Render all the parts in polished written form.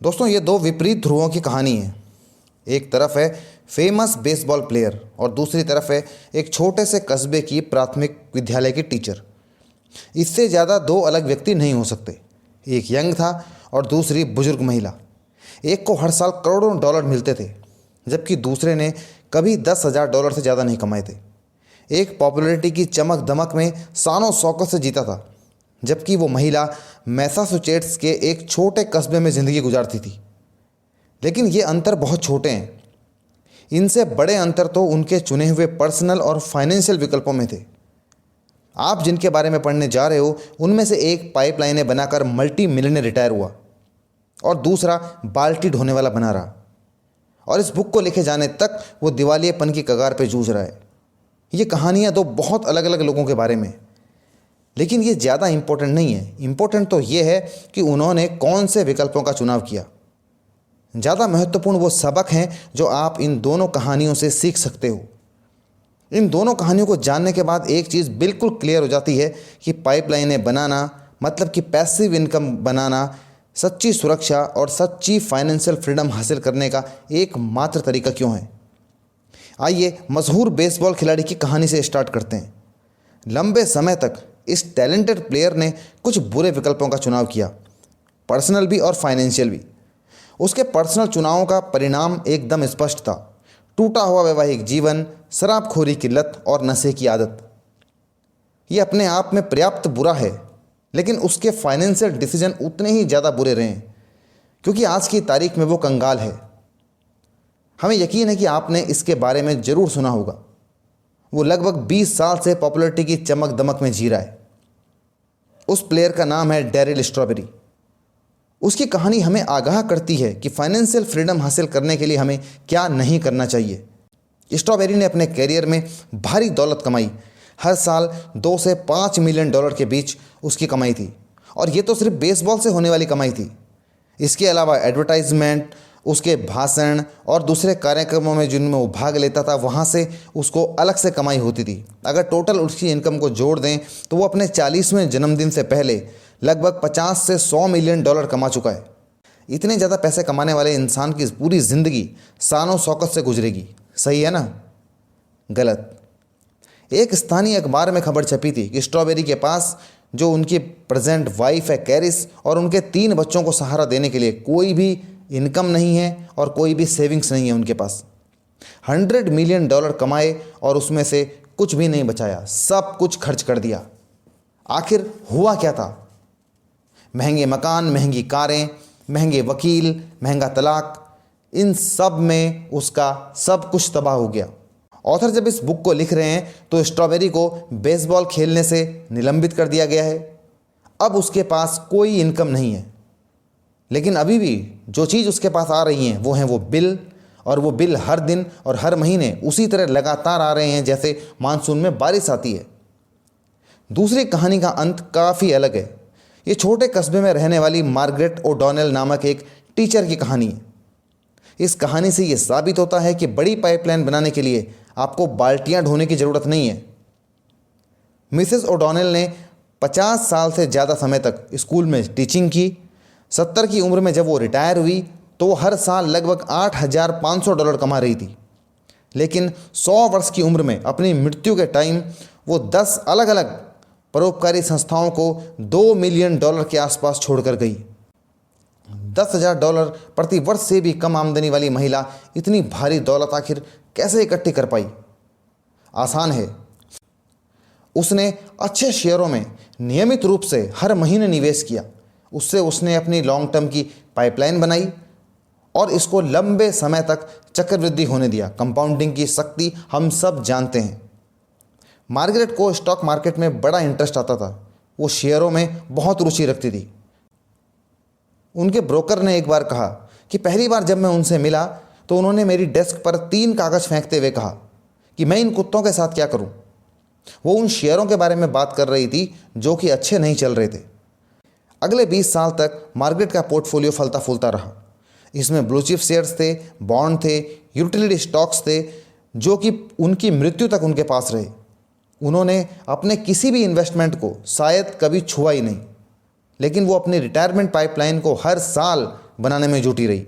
दोस्तों, ये दो विपरीत ध्रुवों की कहानी है। एक तरफ है फेमस बेसबॉल प्लेयर और दूसरी तरफ है एक छोटे से कस्बे की प्राथमिक विद्यालय की टीचर। इससे ज़्यादा दो अलग व्यक्ति नहीं हो सकते। एक यंग था और दूसरी बुजुर्ग महिला। एक को हर साल करोड़ों डॉलर मिलते थे, जबकि दूसरे ने कभी 10,000 डॉलर से ज़्यादा नहीं कमाए थे। एक पॉपुलैरिटी की चमक दमक में शानो शौकत से जीता था, जबकि वो महिला मैसाचुसेट्स के एक छोटे कस्बे में ज़िंदगी गुजारती थी। लेकिन ये अंतर बहुत छोटे हैं। इनसे बड़े अंतर तो उनके चुने हुए पर्सनल और फाइनेंशियल विकल्पों में थे। आप जिनके बारे में पढ़ने जा रहे हो, उनमें से एक पाइपलाइनें बनाकर मल्टी मिलियनर रिटायर हुआ और दूसरा बाल्टी ढोने वाला बना रहा। और इस बुक को लिखे जाने तक वो दिवालियेपन की कगार पे जूझ रहा है। ये कहानियाँ दो बहुत अलग अलग लोगों के बारे में, लेकिन ये ज़्यादा इम्पोर्टेंट नहीं है। इम्पोर्टेंट तो ये है कि उन्होंने कौन से विकल्पों का चुनाव किया। ज़्यादा महत्वपूर्ण वो सबक हैं जो आप इन दोनों कहानियों से सीख सकते हो। इन दोनों कहानियों को जानने के बाद एक चीज़ बिल्कुल क्लियर हो जाती है कि पाइपलाइनें बनाना, मतलब कि पैसिव इनकम बनाना, सच्ची सुरक्षा और सच्ची फाइनेंशियल फ्रीडम हासिल करने का एकमात्र तरीका क्यों है। आइए मशहूर बेसबॉल खिलाड़ी की कहानी से स्टार्ट करते हैं। लंबे समय तक इस टैलेंटेड प्लेयर ने कुछ बुरे विकल्पों का चुनाव किया, पर्सनल भी और फाइनेंशियल भी। उसके पर्सनल चुनावों का परिणाम एकदम स्पष्ट था। टूटा हुआ वैवाहिक जीवन, शराबखोरी की लत और नशे की आदत। ये अपने आप में पर्याप्त बुरा है, लेकिन उसके फाइनेंशियल डिसीजन उतने ही ज़्यादा बुरे रहे हैं, क्योंकि आज की तारीख में वो कंगाल है। हमें यकीन है कि आपने इसके बारे में ज़रूर सुना होगा। वो लगभग 20 साल से पॉपुलैरिटी की चमक दमक में जी रहा है। उस प्लेयर का नाम है डैरिल स्ट्रॉबेरी। उसकी कहानी हमें आगाह करती है कि फाइनेंशियल फ्रीडम हासिल करने के लिए हमें क्या नहीं करना चाहिए। स्ट्रॉबेरी ने अपने करियर में भारी दौलत कमाई। हर साल 2 से 5 मिलियन डॉलर के बीच उसकी कमाई थी, और ये तो सिर्फ बेसबॉल से होने वाली कमाई थी। इसके अलावा एडवर्टाइजमेंट, उसके भाषण और दूसरे कार्यक्रमों में जिनमें वो भाग लेता था, वहाँ से उसको अलग से कमाई होती थी। अगर टोटल उसकी इनकम को जोड़ दें तो वो अपने 40वें जन्मदिन से पहले लगभग 50 से 100 मिलियन डॉलर कमा चुका है। इतने ज़्यादा पैसे कमाने वाले इंसान की पूरी ज़िंदगी शानो शौकत से गुजरेगी। सही है ना? गलत। एक स्थानीय अखबार में खबर छपी थी कि स्ट्रॉबेरी के पास, जो उनकी प्रेजेंट वाइफ है कैरिस, और उनके 3 बच्चों को सहारा देने के लिए कोई भी इनकम नहीं है और कोई भी सेविंग्स नहीं है उनके पास। 100 मिलियन डॉलर कमाए और उसमें से कुछ भी नहीं बचाया, सब कुछ खर्च कर दिया। आखिर हुआ क्या था? महंगे मकान, महंगी कारें, महंगे वकील, महंगा तलाक, इन सब में उसका सब कुछ तबाह हो गया। ऑथर जब इस बुक को लिख रहे हैं तो स्ट्रॉबेरी को बेसबॉल खेलने से निलंबित कर दिया गया है। अब उसके पास कोई इनकम नहीं है, लेकिन अभी भी जो चीज़ उसके पास आ रही हैं वो हैं वो बिल, और वो बिल हर दिन और हर महीने उसी तरह लगातार आ रहे हैं जैसे मानसून में बारिश आती है। दूसरी कहानी का अंत काफ़ी अलग है। ये छोटे कस्बे में रहने वाली मार्गरेट ओडॉनेल नामक एक टीचर की कहानी है। इस कहानी से ये साबित होता है कि बड़ी पाइपलाइन बनाने के लिए आपको बाल्टियाँ ढोने की ज़रूरत नहीं है। मिसेस ओडॉनेल ने 50 साल से ज़्यादा समय तक स्कूल में टीचिंग की। 70 की उम्र में जब वो रिटायर हुई तो वो हर साल लगभग $8,500 कमा रही थी। लेकिन 100 वर्ष की उम्र में अपनी मृत्यु के टाइम वो 10 अलग अलग परोपकारी संस्थाओं को $2 मिलियन के आसपास छोड़कर गई। $10,000 प्रति वर्ष से भी कम आमदनी वाली महिला इतनी भारी दौलत आखिर कैसे इकट्ठी कर पाई? आसान है। उसने अच्छे शेयरों में नियमित रूप से हर महीने निवेश किया। उससे उसने अपनी लॉन्ग टर्म की पाइपलाइन बनाई और इसको लंबे समय तक चक्रवृद्धि होने दिया। कंपाउंडिंग की शक्ति हम सब जानते हैं। मार्गरेट को स्टॉक मार्केट में बड़ा इंटरेस्ट आता था। वो शेयरों में बहुत रुचि रखती थी। उनके ब्रोकर ने एक बार कहा कि पहली बार जब मैं उनसे मिला तो उन्होंने मेरी डेस्क पर 3 कागज़ फेंकते हुए कहा कि मैं इन कुत्तों के साथ क्या करूं। वो उन शेयरों के बारे में बात कर रही थी जो कि अच्छे नहीं चल रहे थे। अगले 20 साल तक मार्गरेट का पोर्टफोलियो फलता फूलता रहा। इसमें ब्लू चिप शेयर्स थे, बॉन्ड थे, यूटिलिटी स्टॉक्स थे, जो कि उनकी मृत्यु तक उनके पास रहे। उन्होंने अपने किसी भी इन्वेस्टमेंट को शायद कभी छुआ ही नहीं, लेकिन वो अपनी रिटायरमेंट पाइपलाइन को हर साल बनाने में जुटी रही।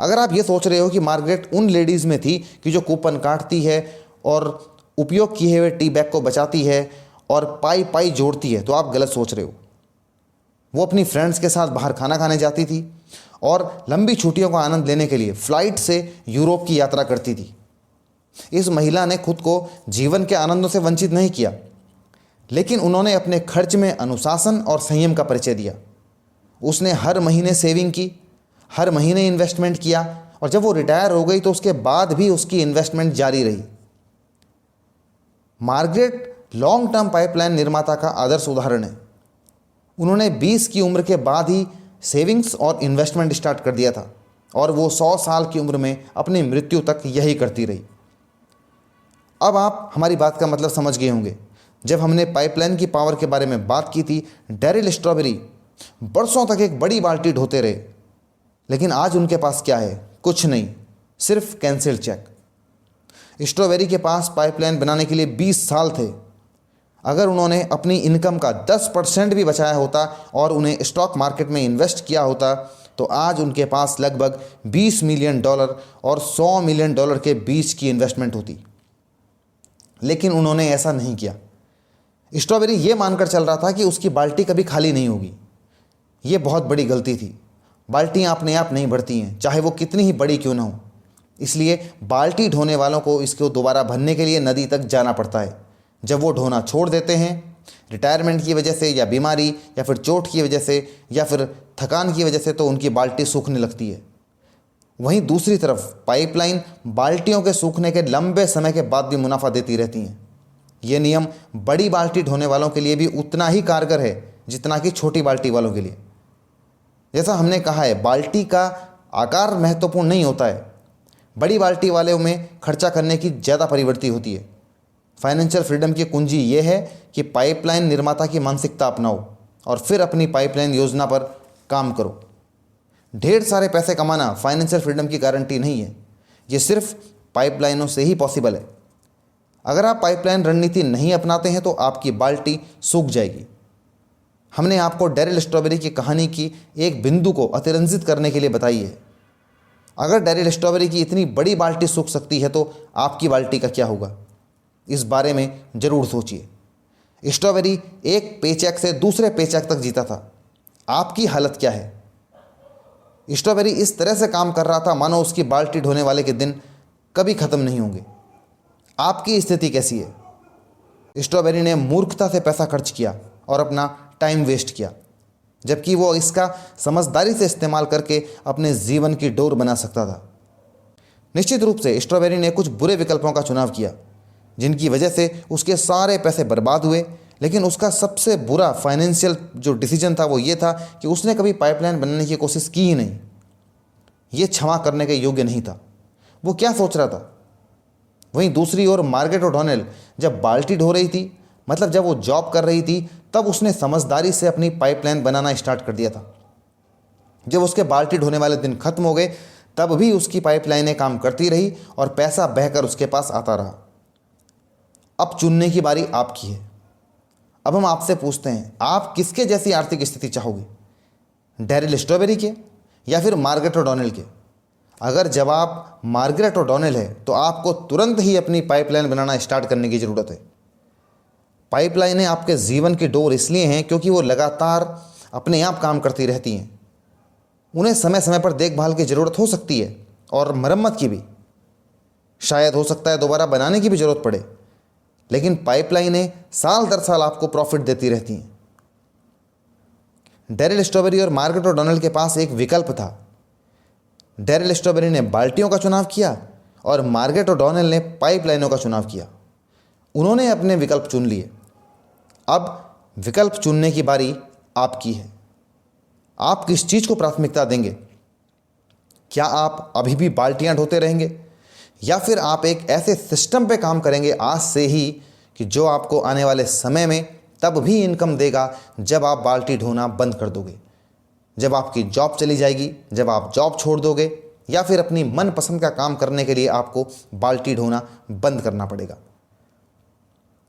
अगर आप ये सोच रहे हो कि मार्गरेट उन लेडीज़ में थी कि जो कूपन काटती है और उपयोग किए हुए टी बैग को बचाती है और पाई पाई जोड़ती है, तो आप गलत सोच रहे हो। वो अपनी फ्रेंड्स के साथ बाहर खाना खाने जाती थी और लंबी छुट्टियों का आनंद लेने के लिए फ़्लाइट से यूरोप की यात्रा करती थी। इस महिला ने खुद को जीवन के आनंदों से वंचित नहीं किया, लेकिन उन्होंने अपने खर्च में अनुशासन और संयम का परिचय दिया। उसने हर महीने सेविंग की, हर महीने इन्वेस्टमेंट किया, और जब वो रिटायर हो गई तो उसके बाद भी उसकी इन्वेस्टमेंट जारी रही। मार्गरेट लॉन्ग टर्म पाइपलाइन निर्माता का आदर्श उदाहरण है। उन्होंने 20 की उम्र के बाद ही सेविंग्स और इन्वेस्टमेंट स्टार्ट कर दिया था और वो 100 साल की उम्र में अपनी मृत्यु तक यही करती रही। अब आप हमारी बात का मतलब समझ गए होंगे। जब हमने पाइपलाइन की पावर के बारे में बात की थी, डैरिल स्ट्रॉबेरी बरसों तक एक बड़ी बाल्टी ढोते रहे, लेकिन आज उनके पास क्या है? कुछ नहीं, सिर्फ कैंसिल चेक। स्ट्रॉबेरी के पास पाइपलाइन बनाने के लिए 20 साल थे। अगर उन्होंने अपनी इनकम का 10% भी बचाया होता और उन्हें स्टॉक मार्केट में इन्वेस्ट किया होता, तो आज उनके पास लगभग $20 मिलियन और $100 मिलियन के बीच की इन्वेस्टमेंट होती। लेकिन उन्होंने ऐसा नहीं किया। स्ट्रॉबेरी ये मानकर चल रहा था कि उसकी बाल्टी कभी खाली नहीं होगी। ये बहुत बड़ी गलती थी। बाल्टियाँ अपने आप नहीं भरती हैं, चाहे वो कितनी ही बड़ी क्यों ना हो। इसलिए बाल्टी ढोने वालों को इसको दोबारा भरने के लिए नदी तक जाना पड़ता है। जब वो ढोना छोड़ देते हैं, रिटायरमेंट की वजह से या बीमारी या फिर चोट की वजह से या फिर थकान की वजह से, तो उनकी बाल्टी सूखने लगती है। वहीं दूसरी तरफ पाइपलाइन बाल्टियों के सूखने के लंबे समय के बाद भी मुनाफा देती रहती हैं। ये नियम बड़ी बाल्टी ढोने वालों के लिए भी उतना ही कारगर है जितना कि छोटी बाल्टी वालों के लिए। जैसा हमने कहा है, बाल्टी का आकार महत्वपूर्ण नहीं होता है। बड़ी बाल्टी वाले में खर्चा करने की ज़्यादा प्रवृत्ति होती है। फाइनेंशियल फ्रीडम की कुंजी ये है कि पाइपलाइन निर्माता की मानसिकता अपनाओ और फिर अपनी पाइपलाइन योजना पर काम करो। ढेर सारे पैसे कमाना फाइनेंशियल फ्रीडम की गारंटी नहीं है। ये सिर्फ पाइपलाइनों से ही पॉसिबल है। अगर आप पाइपलाइन रणनीति नहीं अपनाते हैं तो आपकी बाल्टी सूख जाएगी। हमने आपको डैरिल स्ट्रॉबेरी की कहानी की एक बिंदु को अतिरंजित करने के लिए बताई है। अगर डैरिल स्ट्रॉबेरी की इतनी बड़ी बाल्टी सूख सकती है तो आपकी बाल्टी का क्या होगा? इस बारे में ज़रूर सोचिए। स्ट्रॉबेरी एक पेचेक से दूसरे पेचेक तक जीता था। आपकी हालत क्या है? स्ट्रॉबेरी इस तरह से काम कर रहा था मानो उसकी बाल्टी ढोने वाले के दिन कभी ख़त्म नहीं होंगे। आपकी स्थिति कैसी है? स्ट्रॉबेरी ने मूर्खता से पैसा खर्च किया और अपना टाइम वेस्ट किया, जबकि वो इसका समझदारी से इस्तेमाल करके अपने जीवन की डोर बना सकता था। निश्चित रूप से स्ट्रॉबेरी ने कुछ बुरे विकल्पों का चुनाव किया, जिनकी वजह से उसके सारे पैसे बर्बाद हुए। लेकिन उसका सबसे बुरा फाइनेंशियल जो डिसीजन था वो ये था कि उसने कभी पाइपलाइन बनाने की कोशिश की ही नहीं। ये क्षमा करने के योग्य नहीं था। वो क्या सोच रहा था? वहीं दूसरी ओर मार्गरेट ओडॉनेल जब बाल्टी ढो रही थी, मतलब जब वो जॉब कर रही थी, तब उसने समझदारी से अपनी पाइपलाइन बनाना स्टार्ट कर दिया था। जब उसके बाल्टी ढोने वाले दिन खत्म हो गए, तब भी उसकी पाइपलाइनें काम करती रही और पैसा बहकर उसके पास आता रहा। अब चुनने की बारी आपकी है। अब हम आपसे पूछते हैं, आप किसके जैसी आर्थिक स्थिति चाहोगे? डैरिल स्ट्रॉबेरी के या फिर मार्गरेट ओडॉनेल के? अगर जवाब मार्गरेट ओडॉनेल है तो आपको तुरंत ही अपनी पाइपलाइन बनाना स्टार्ट करने की ज़रूरत है। पाइपलाइनें आपके जीवन की डोर इसलिए हैं क्योंकि वो लगातार अपने आप काम करती रहती हैं। उन्हें समय समय पर देखभाल की ज़रूरत हो सकती है और मरम्मत की भी। शायद हो सकता है दोबारा बनाने की भी ज़रूरत पड़े, लेकिन पाइपलाइनें साल दर साल आपको प्रॉफिट देती रहती हैं। डैरिल स्ट्रॉबेरी और मार्गरेट ओडॉनेल के पास एक विकल्प था। डैरिल स्ट्रॉबेरी ने बाल्टियों का चुनाव किया और मार्गरेट ओडॉनेल ने पाइपलाइनों का चुनाव किया। उन्होंने अपने विकल्प चुन लिए। अब विकल्प चुनने की बारी आपकी है। आप किस चीज़ को प्राथमिकता देंगे? क्या आप अभी भी बाल्टियां ढोते रहेंगे या फिर आप एक ऐसे सिस्टम पे काम करेंगे आज से ही कि जो आपको आने वाले समय में तब भी इनकम देगा जब आप बाल्टी ढोना बंद कर दोगे, जब आपकी जॉब चली जाएगी, जब आप जॉब छोड़ दोगे या फिर अपनी मनपसंद का काम करने के लिए आपको बाल्टी ढोना बंद करना पड़ेगा।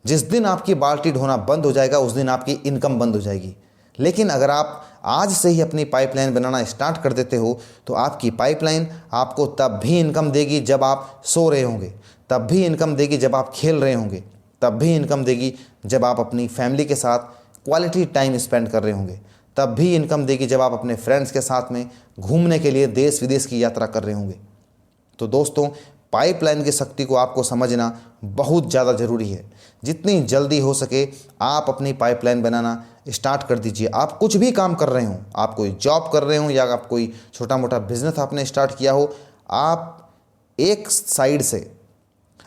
जिस दिन आपकी बाल्टी ढोना बंद हो जाएगा उस दिन आपकी इनकम बंद हो जाएगी। लेकिन अगर आप आज से ही अपनी पाइपलाइन बनाना स्टार्ट कर देते हो तो आपकी पाइपलाइन आपको तब भी इनकम देगी जब आप सो रहे होंगे, तब भी इनकम देगी जब आप खेल रहे होंगे, तब भी इनकम देगी जब आप अपनी फैमिली के साथ क्वालिटी टाइम स्पेंड कर रहे होंगे, तब भी इनकम देगी जब आप अपने फ्रेंड्स के साथ में घूमने के लिए देश विदेश की यात्रा कर रहे होंगे। तो दोस्तों, पाइपलाइन की शक्ति को आपको समझना बहुत ज़्यादा ज़रूरी है। जितनी जल्दी हो सके आप अपनी पाइपलाइन बनाना स्टार्ट कर दीजिए। आप कुछ भी काम कर रहे हो, आप कोई जॉब कर रहे हो या आप कोई छोटा मोटा बिजनेस आपने स्टार्ट किया हो, आप एक साइड से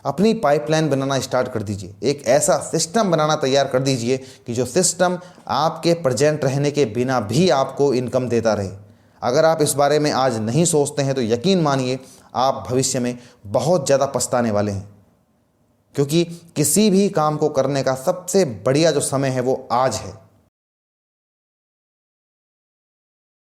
अपनी पाइपलाइन बनाना स्टार्ट कर दीजिए। एक ऐसा सिस्टम बनाना तैयार कर दीजिए कि जो सिस्टम आपके प्रेजेंट रहने के बिना भी आपको इनकम देता रहे। अगर आप इस बारे में आज नहीं सोचते हैं तो यकीन मानिए आप भविष्य में बहुत ज़्यादा पछताने वाले हैं, क्योंकि किसी भी काम को करने का सबसे बढ़िया जो समय है वो आज है।